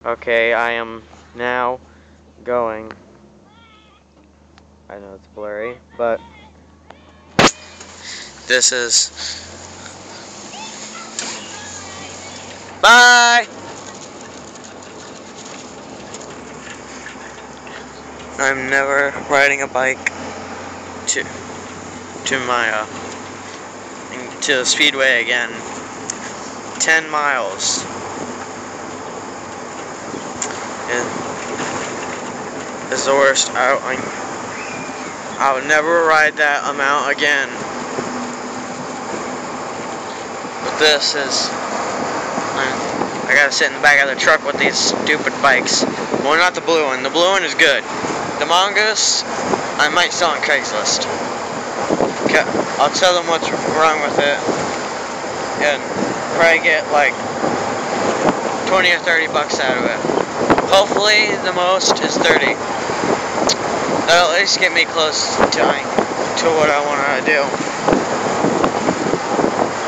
Okay, I am now going. I know it's blurry, but this is. Bye! I'm never riding a bike to my to the speedway again. 10 miles. Is the worst. I would never ride that amount again. But this is. I gotta sit in the back of the truck with these stupid bikes. Well, not the blue one. The blue one is good. The Mongoose, I might sell on Craigslist. Okay, I'll tell them what's wrong with it, and probably get like 20 or 30 bucks out of it. Hopefully, the most is 30. That'll at least get me close to what I want to do.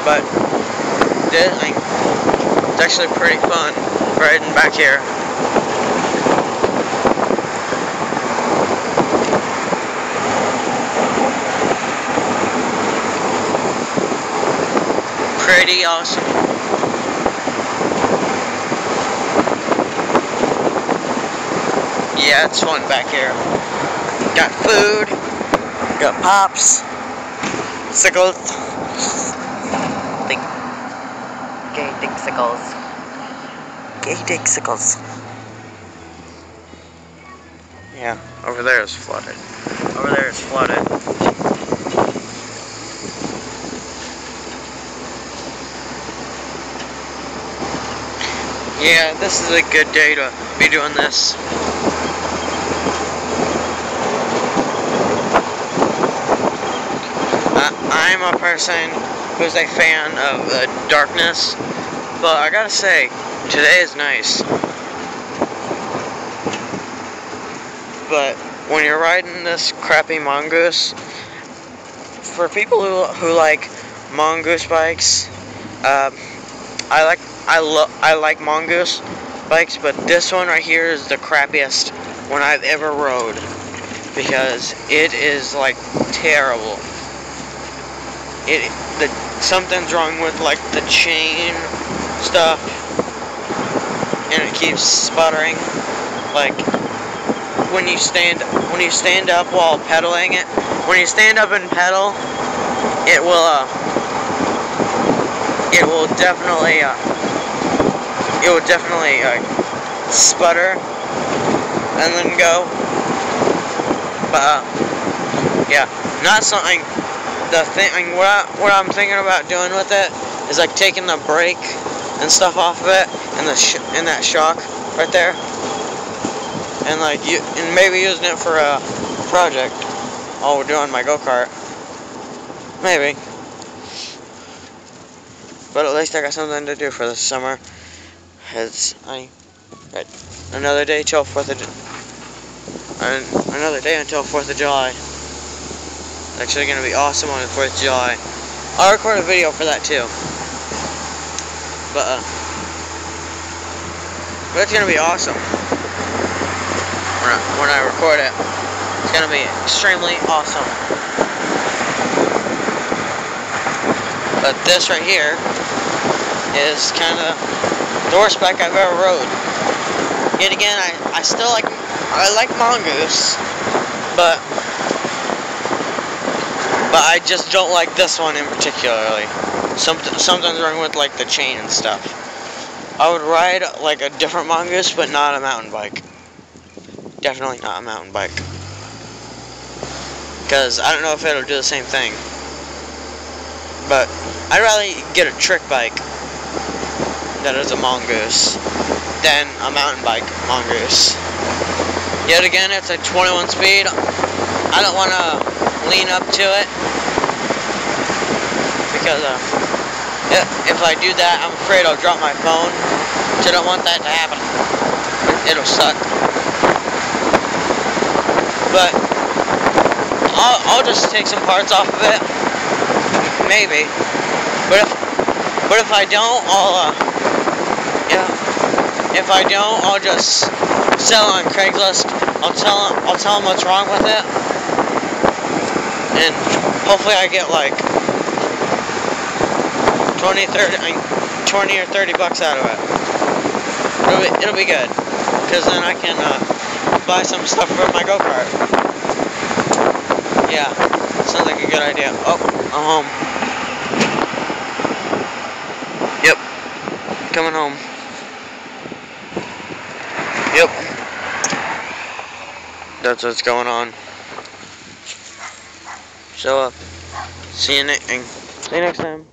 But it's actually pretty fun riding back here. Pretty awesome. Yeah, it's fun back here. Got food, got pops, sickles, gay dicksicles. Yeah, over there is flooded. Over there is flooded. Yeah, this is a good day to be doing this. I'm a person who's a fan of darkness, but I gotta say, today is nice. But when you're riding this crappy Mongoose, for people who like Mongoose bikes, I like Mongoose bikes, but this one right here is the crappiest one I've ever rode, because it is like terrible. Something's wrong with like the chain stuff, and it keeps sputtering. Like when you stand up while pedaling it, when you stand up and pedal, it will definitely sputter and then go. But yeah, not something. What I'm thinking about doing with it is like taking the brake and stuff off of it, and that shock right there, and and maybe using it for a project while we're doing my go-kart. Maybe. But at least I got something to do for this summer. Another day until 4th of July. It's actually going to be awesome on the 4th of July. I'll record a video for that too. But it's going to be awesome when I record it. It's going to be extremely awesome. But this right here is kind of the worst bike I've ever rode. Yet again, I like Mongoose, but I just don't like this one in particularly. Something's wrong with like the chain and stuff. I would ride like a different Mongoose, but not a mountain bike. Definitely not a mountain bike. Because I don't know if it'll do the same thing. But I'd rather get a trick bike that is a Mongoose than a mountain bike Mongoose. Yet again, it's a 21 speed. I don't want to lean up to it, because if I do that, I'm afraid I'll drop my phone, which I don't want that to happen. It'll suck. But I'll just take some parts off of it, maybe. But if I don't, I'll if I don't, I'll just sell it on Craigslist. I'll tell them what's wrong with it, and hopefully I get like 20 or 30 bucks out of it. It'll be good, because then I can buy some stuff for my go-kart. Yeah, sounds like a good idea. Oh, I'm home. Yep, coming home. Yep, that's what's going on. So, see you next time.